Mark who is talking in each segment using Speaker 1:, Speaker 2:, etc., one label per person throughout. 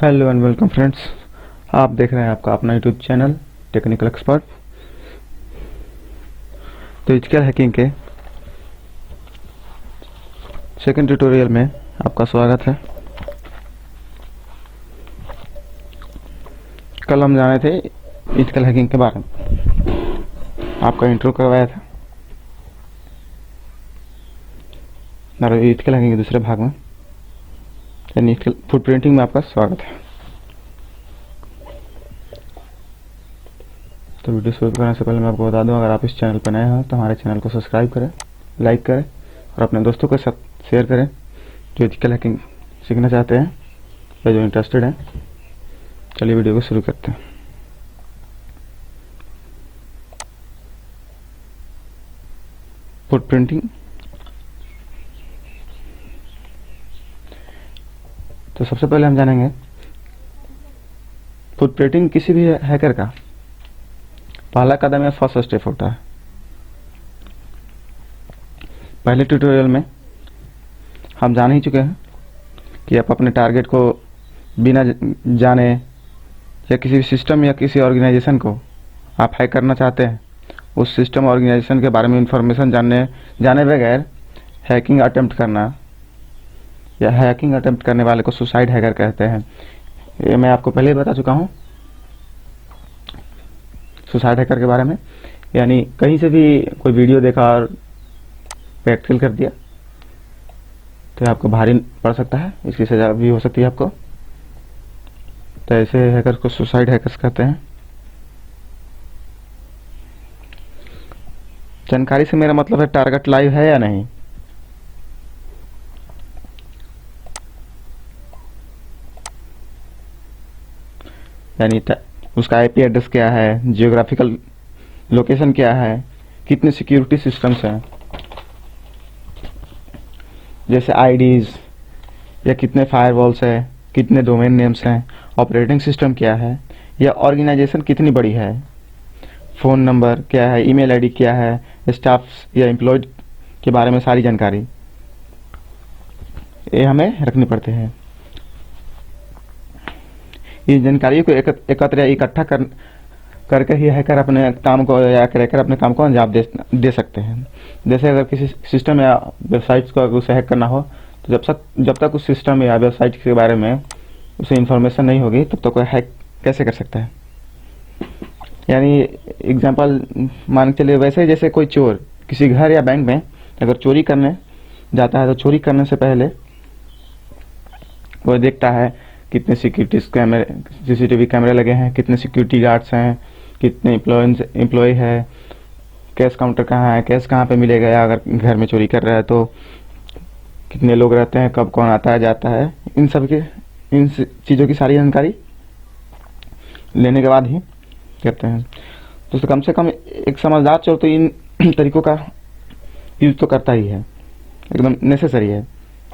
Speaker 1: Hello and welcome friends. आप देख रहे हैं आपका अपना यूट्यूब चैनल टेक्निकल एक्सपर्ट। तो डिजिटल हैकिंग के सेकंड ट्यूटोरियल में आपका स्वागत है। कल हम जाने थे डिजिटल हैकिंग के बारे में, आपका इंट्रो करवाया था और डिजिटल हैकिंग के दूसरे भाग में यानी फुटप्रिंटिंग में आपका स्वागत है। तो वीडियो शुरू करने से पहले मैं आपको बता दूं, अगर आप इस चैनल पर नए हैं तो हमारे चैनल को सब्सक्राइब करें, लाइक करें और अपने दोस्तों के साथ शेयर करें जो डिजिटल हैकिंग सीखना चाहते हैं या जो इंटरेस्टेड हैं। चलिए वीडियो को शुरू करते हैं। फुटप्रिंटिंग। तो सबसे पहले हम जानेंगे फुटप्रिंटिंग किसी भी हैकर का पहला कदम या फर्स्ट स्टेप होता है। पहले ट्यूटोरियल में हम जान ही चुके हैं कि आप अपने टारगेट को बिना जाने या किसी भी सिस्टम या किसी ऑर्गेनाइजेशन को आप हैक करना चाहते हैं, उस सिस्टम ऑर्गेनाइजेशन के बारे में इंफॉर्मेशन जाने बगैर हैकिंग अटेम्प्ट करना या हैकिंग अटेम्प्ट करने वाले को सुसाइड हैकर कहते हैं। ये मैं आपको पहले ही बता चुका हूँ सुसाइड हैकर के बारे में। यानी कहीं से भी कोई वीडियो देखा और प्रैक्टिकल कर दिया तो आपको भारी पड़ सकता है, इसकी सजा भी हो सकती है आपको। तो ऐसे हैकर को सुसाइड हैकर्स कहते हैं। जानकारी से मेरा मतलब है टारगेट लाइव है या नहीं। यानी उसका आईपी एड्रेस क्या है, जियोग्राफिकल लोकेशन क्या है, कितने सिक्योरिटी सिस्टम्स हैं जैसे आईडीज, या कितने फायरवॉल्स है, कितने डोमेन नेम्स हैं, ऑपरेटिंग सिस्टम क्या है, या ऑर्गेनाइजेशन कितनी बड़ी है, फ़ोन नंबर क्या है, ईमेल आईडी क्या है, स्टाफ या एम्प्लॉयड के बारे में सारी जानकारी ये हमें रखनी पड़ती है। इस जानकारी को एकत्र या इकट्ठा करके ही हैकर अपने काम को या क्रैकर अपने काम को अंजाम दे सकते हैं। जैसे अगर किसी सिस्टम या वेबसाइट्स को उसे हैक करना हो तो जब तक उस सिस्टम या वेबसाइट के बारे में उसे इंफॉर्मेशन नहीं होगी तब तक वह हैक कैसे कर सकता है। यानी एग्जांपल मान के चलिए, वैसे जैसे कोई चोर किसी घर या बैंक में अगर चोरी करने जाता है तो चोरी करने से पहले वह देखता है कितने सीसीटीवी कैमरे लगे हैं, कितने सिक्योरिटी गार्ड्स हैं, कितने एम्प्लॉय है, कैश काउंटर कहाँ है, कैश कहाँ पे मिलेगा, या अगर घर में चोरी कर रहा है तो कितने लोग रहते हैं, कब कौन आता है जाता है, इन चीज़ों की सारी जानकारी लेने के बाद ही करते हैं। तो कम से कम एक समझदार चोर तो इन तरीकों का यूज तो करता ही है, एकदम नेसेसरी है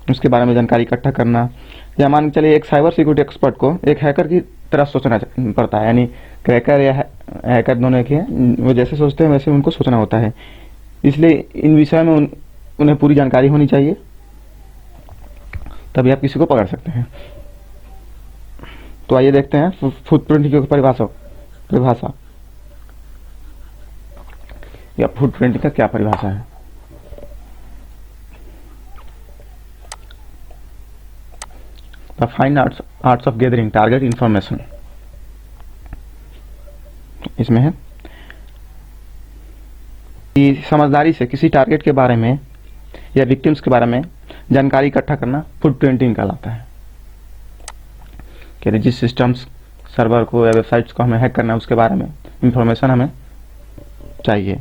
Speaker 1: उसके बारे में जानकारी इकट्ठा करना। या मान चलिए एक साइबर सिक्योरिटी एक्सपर्ट को एक हैकर की तरह सोचना पड़ता है, यानी क्रैकर या हैकर दोनों एक ही हैं, वो जैसे सोचते हैं वैसे उनको सोचना होता है। इसलिए इन विषय में उन्हें पूरी जानकारी होनी चाहिए, तभी आप किसी को पकड़ सकते हैं। तो आइए देखते हैं फुटप्रिंटिंग की परिभाषा या फुटप्रिंटिंग का क्या परिभाषा है। The fine arts of gathering target information, इसमें है कि समझदारी से किसी टारगेट के बारे में या विक्टिम्स के बारे में जानकारी इकट्ठा करना फुटप्रिंटिंग कहलाता है। कि जिस सिस्टम्स सर्वर को या वेबसाइट्स को हमें हैक करना है उसके बारे में इंफॉर्मेशन हमें चाहिए,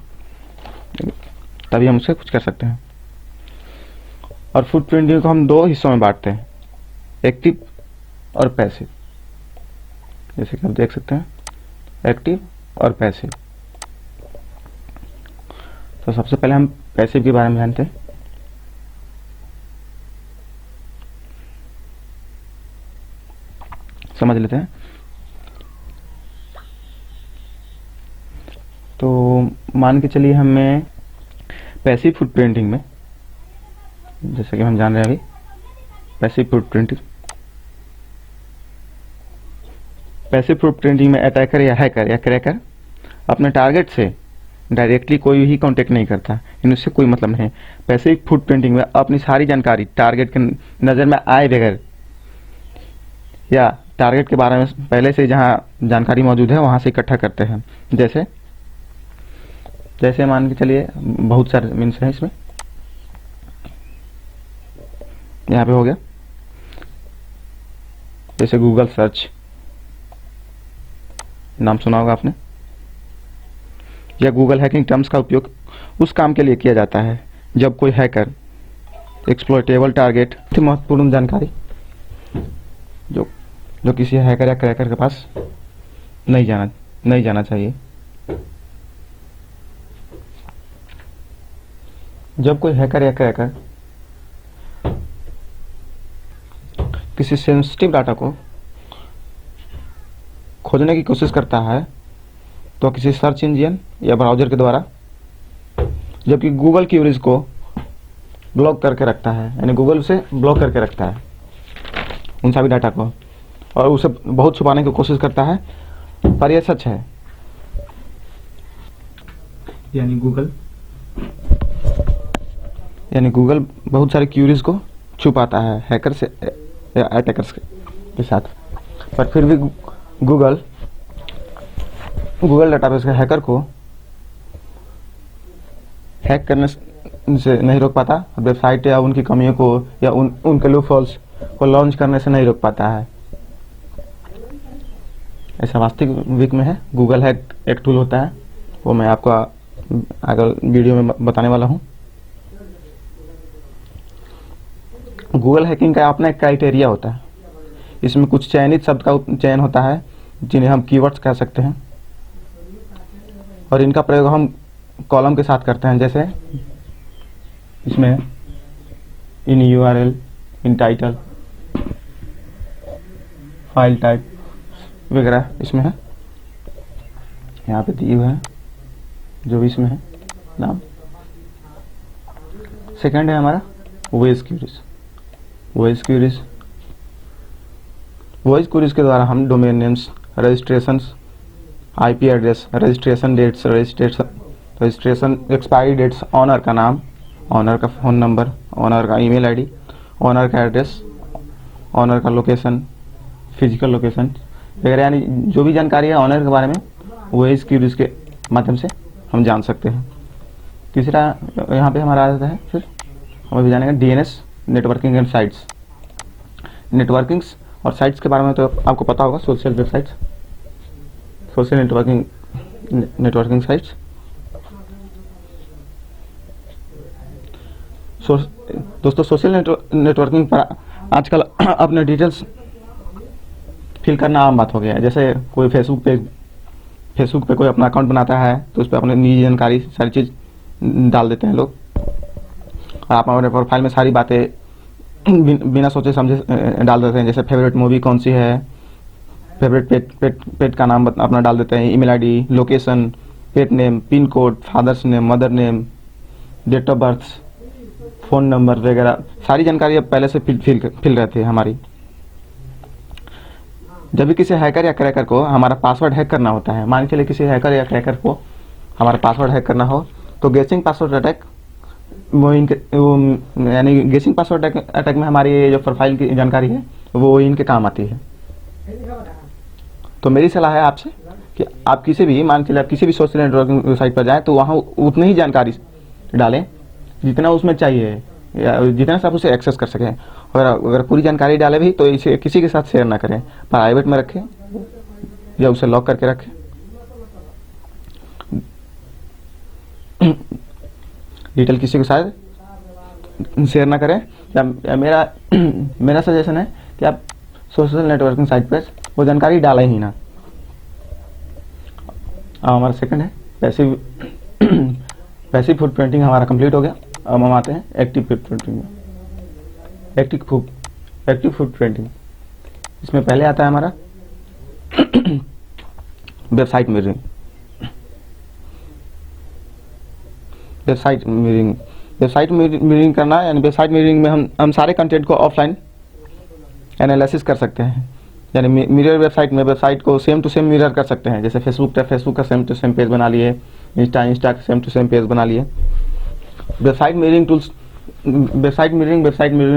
Speaker 1: तभी हम उससे कुछ कर सकते हैं। और फुटप्रिंटिंग को हम दो हिस्सों में बांटते हैं, एक्टिव और पैसिव। जैसे कि आप देख सकते हैं एक्टिव और पैसिव। तो सबसे पहले हम पैसिव के बारे में जानते हैं। समझ लेते हैं। तो मान के चलिए हमें पैसिव फुटप्रिंटिंग में, जैसे कि हम जान रहे हैं अभी पैसिव फुटप्रिंटिंग पैसिव फुटप्रिंटिंग में अटैकर या हैकर या क्रैकर अपने टारगेट से डायरेक्टली कोई ही कांटेक्ट नहीं करता, इनसे कोई मतलब नहीं। पैसिव फुटप्रिंटिंग में अपनी सारी जानकारी टारगेट के नज़र में आए बगैर या टारगेट के बारे में पहले से जहां जानकारी मौजूद है वहां से इकट्ठा करते हैं। जैसे मान के चलिए बहुत सारे मीन्स हैं इसमें, यहाँ पे हो गया जैसे गूगल सर्च, नाम सुना होगा आपने, या गूगल हैकिंग टर्म्स का उपयोग उस काम के लिए किया जाता है जब कोई हैकर एक्सप्लॉइटेबल टारगेट महत्वपूर्ण जानकारी जो किसी हैकर या क्रैकर के पास नहीं जाना चाहिए। जब कोई हैकर या क्रैकर किसी सेंसिटिव डाटा को खोजने की कोशिश करता है तो किसी सर्च इंजन या ब्राउज़र के द्वारा, जबकि गूगल क्यूरीज को ब्लॉक करके रखता है, यानी गूगल उसे ब्लॉक करके रखता है उन सभी डाटा को, और उसे बहुत छुपाने की कोशिश करता है, पर यह सच है। यानी गूगल बहुत सारे क्यूरीज को छुपाता है हैकर से या अटैकर्स के साथ, पर फिर भी गूगल डेटाबेस के हैकर को हैक करने से नहीं रोक पाता, वेबसाइट या उनकी कमियों को या उनके लूपहोल्स को लॉन्च करने से नहीं रोक पाता है। ऐसा वास्तविक में है। गूगल हैक एक टूल होता है, वो मैं आपको आगे वीडियो में बताने वाला हूँ। गूगल हैकिंग का अपना एक क्राइटेरिया होता है, इसमें कुछ चयनित शब्द का चयन होता है जिन्हें हम कीवर्ड्स कह सकते हैं, और इनका प्रयोग हम कॉलम के साथ करते हैं, जैसे इसमें इन URL, इन टाइटल, फाइल टाइप वगैरह इसमें है, यहाँ पे दिए हुए हैं जो भी इसमें है नाम। सेकंड है हमारा वॉइस क्यूरीज। वॉइस क्यूरीज के द्वारा हम domain names, registrations, IP address, registration dates, registration expiry dates, owner का नाम, ऑनर का फ़ोन नंबर, ऑनर का ईमेल ID, ऑनर का एड्रेस, ऑनर का लोकेशन, फिजिकल लोकेशन वगैरह, यानी जो भी जानकारी है ऑनर के बारे में वॉइस क्यूरीज के माध्यम से हम जान सकते हैं। तीसरा यहाँ पे हमारा आ जाता है, फिर हम अभी जानेंगे DNS, networking and sites. Networkings और साइट्स के बारे में तो आपको पता होगा, social websites, social networking sites. दोस्तों सोशल नेटवर्किंग पर आजकल अपने डिटेल्स फिल करना आम बात हो गया है। जैसे कोई फेसबुक पे कोई अपना अकाउंट बनाता है तो उस पर अपने निजी जानकारी सारी चीज़ डाल देते हैं लोग, और आप अपने प्रोफाइल में सारी बातें बिना सोचे समझे डाल देते हैं। जैसे फेवरेट मूवी कौन सी है, फेवरेट पेट का नाम अपना डाल देते हैं, email ID, location, pet name, pin code, father's name, mother name, date of birth, phone number वगैरह सारी जानकारी अब पहले से फिल रहती है हमारी। जब भी किसी हैकर या क्रैकर को हमारा पासवर्ड हैक करना होता है, मान के चलिए किसी हैकर या क्रैकर को हमारा पासवर्ड हैक करना हो, तो गेसिंग पासवर्ड अटैक यानी गेसिंग पासवर्ड अटैक में हमारी जो प्रोफाइल की जानकारी है वो इनके काम आती है। तो मेरी सलाह है आपसे कि आप किसी भी मान के चलिए आप किसी भी सोशल नेटवर्किंग वेबसाइट पर जाएं तो वहाँ उतनी ही जानकारी डालें जितना उसमें चाहिए या जितना से आप उसे एक्सेस कर सकें, और अगर पूरी जानकारी डाले भी तो इसे किसी के साथ शेयर ना करें, प्राइवेट में रखें या उसे लॉक करके रखें। डिटेल किसी के साथ शेयर ना करें। या मेरा सजेशन है कि आप सोशल नेटवर्किंग साइट पर वो जानकारी डालें ही ना। हमारा सेकंड है पैसिव फुटप्रिंटिंग हमारा कंप्लीट हो गया। अब हम आते हैं एक्टिव फुटप्रिंटिंग में। एक्टिव फुटप्रिंटिंग, इसमें पहले आता है हमारा वेबसाइट मिररिंग। वेबसाइट मिररिंग करना, यानी वेबसाइट मिररिंग में हम सारे कंटेंट को ऑफलाइन एनालिसिस कर सकते हैं। यानी मिरर वेबसाइट में वेबसाइट को सेम टू सेम मिरर कर सकते हैं। जैसे फेसबुक का सेम टू सेम पेज बना लिए, इंस्टा का सेम टू सेम पेज बना लिए। वेबसाइट मिररिंग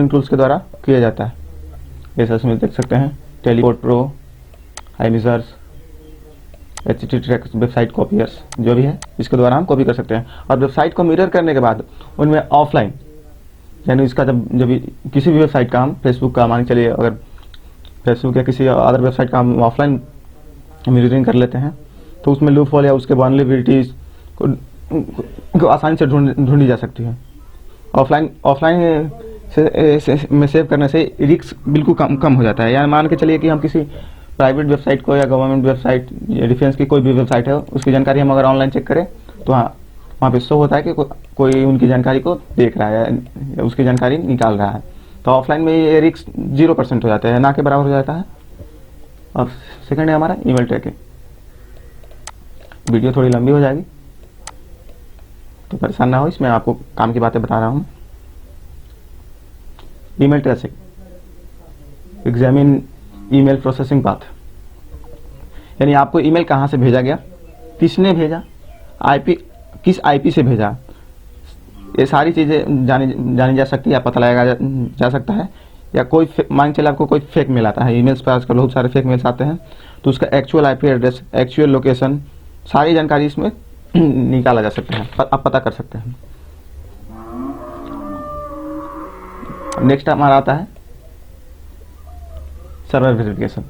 Speaker 1: टूल्स के द्वारा किया जाता है। जैसे इसमें देख सकते हैं टेलीपोर्ट प्रो, हाईमिजर्स, HTTP वेबसाइट कॉपियर्स, जो भी है इसके द्वारा हम कॉपी कर सकते हैं। और वेबसाइट को मिरर करने के बाद उनमें ऑफलाइन, यानी इसका जब भी किसी भी वेबसाइट का हम, फेसबुक का मान के चलिए, अगर फेसबुक या किसी अदर वेबसाइट का हम ऑफलाइन मिररिंग कर लेते हैं तो उसमें लूप होल या उसके वल्नरेबिलिटीज को आसानी से ढूंढी जा सकती है। ऑफलाइन में सेव करने से रिस्क बिल्कुल कम हो जाता है। यानी मान के चलिए कि हम किसी प्राइवेट वेबसाइट को या गवर्नमेंट वेबसाइट या डिफेंस की कोई भी वेबसाइट है, उसकी जानकारी हम अगर ऑनलाइन चेक करें तो हाँ, वहाँ पे शो होता है कि कोई उनकी जानकारी को देख रहा है या उसकी जानकारी निकाल रहा है। तो ऑफलाइन में ये रिस्क 0% हो जाता है, ना के बराबर हो जाता है। और सेकंड है हमारा ईमेल ट्रैकिंग। वीडियो थोड़ी लंबी हो जाएगी तो परेशान ना हो, इसमें आपको काम की बातें बता रहा हूँ। Email tracing, examine email processing path, यानी आपको ईमेल कहाँ से भेजा गया, किसने भेजा, किस आईपी से भेजा, ये सारी चीज़ें जानी जा सकती है या पता लगाया जा सकता है। या कोई मान चले आपको कोई फेक मेल आता है, ईमेल्स पर आजकल बहुत सारे फेक मेल्स आते हैं, तो उसका actual IP address, actual location, सारी जानकारी इसमें निकाला जा सकता है, आप पता कर सकते हैं। नेक्स्ट हमारा आता है सर्वर वेरिफिकेशन,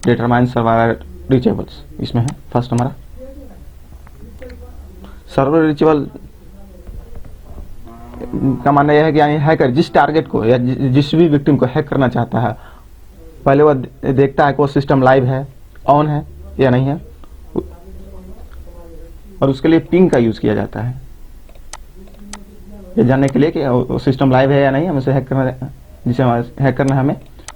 Speaker 1: डिटरमाइन सर्वर रीचेबल्स। इसमें है फर्स्ट हमारा सर्वर रीचेबल का मानना यह है कि यानी हैकर जिस टारगेट को या जिस भी विक्टिम को हैक करना चाहता है, पहले वह देखता है कि वो सिस्टम लाइव है, ऑन है या नहीं है, और उसके लिए पिंग का यूज किया जाता है ये जानने के लिए कि सिस्टम लाइव है या नहीं, हमें हैक करना, जिसे हैक करना है हमें,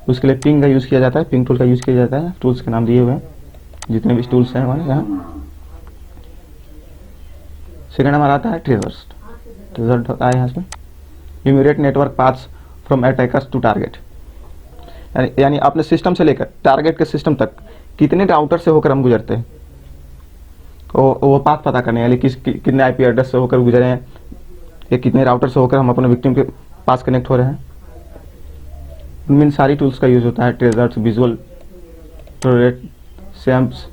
Speaker 1: उसके लिए पिंग का यूज किया जाता है, पिंग टूल का यूज किया जाता है। टूल्स के नाम दिए हुए हैं, जितने भी टूल्स हैं हमारे यहाँ। सेकंड हमारा आता है ट्रेजर्स आया है इसमें, immediate network paths from attackers to target, यानी अपने सिस्टम से लेकर टारगेट के सिस्टम तक कितने राउटर से होकर हम गुजरते हैं, वो पाथ पता करने, यानी कितने आईपी एड्रेस से होकर गुजरे हैं या कितने राउटर से होकर हम अपने विक्टिम के पास कनेक्ट हो रहे हैं। उनमें सारी टूल्स का यूज होता है, ट्रेजर्स, विजुअल ट्रेट, सैम्प्स,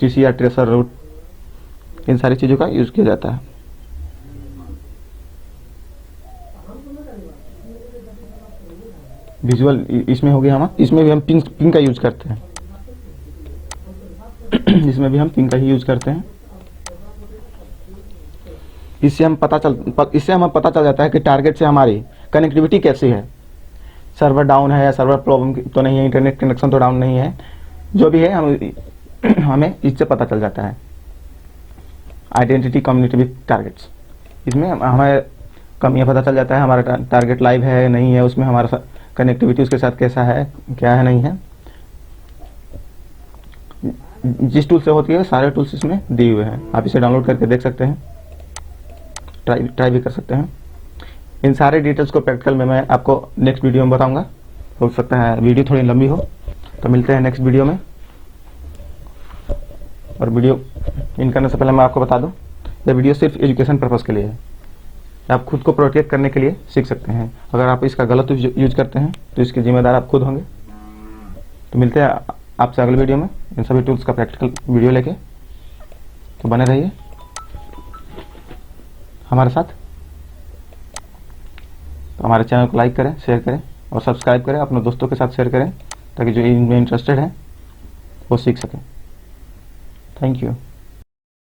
Speaker 1: TCR, ट्रेसर रूट, इन सारी चीज़ों का यूज किया जाता है। विजुअल इसमें हो गया हमारा, इसमें भी हम पिंग का यूज करते हैं इसमें भी हम पिंग का ही यूज करते हैं। इससे हमें पता चल जाता है कि टारगेट से हमारी कनेक्टिविटी कैसी है, सर्वर डाउन है या सर्वर प्रॉब्लम तो नहीं है, इंटरनेट कनेक्शन तो डाउन नहीं है, जो भी है हमें इससे पता चल जाता है। आइडेंटिटी कम्युनिटी विद टारगेट्स, इसमें हमें कमियाँ पता चल जाता है, हमारा टारगेट लाइव है नहीं है, उसमें हमारा कनेक्टिविटी उसके साथ कैसा है, क्या है नहीं है। जिस टूल से होती है सारे टूल्स इसमें दिए हुए हैं, आप इसे डाउनलोड करके देख सकते हैं, ट्राई भी कर सकते हैं। इन सारे डिटेल्स को प्रैक्टिकल में मैं आपको नेक्स्ट वीडियो में बताऊंगा। हो सकता है वीडियो थोड़ी लंबी हो, तो मिलते हैं नेक्स्ट वीडियो में। और वीडियो इन करने से पहले मैं आपको बता दूं, यह वीडियो सिर्फ एजुकेशन पर्पज़ के लिए है, आप खुद को प्रोटेक्ट करने के लिए सीख सकते हैं। अगर आप इसका गलत यूज करते हैं तो इसके जिम्मेदार आप खुद होंगे। तो मिलते हैं आपसे अगले वीडियो में इन सभी टूल्स का प्रैक्टिकल वीडियो लेके। तो बने रहिए हमारे साथ। तो हमारे चैनल को लाइक करें, शेयर करें और सब्सक्राइब करें, अपने दोस्तों के साथ शेयर करें ताकि जो इनमें इंटरेस्टेड है वो सीख सकें। Thank you.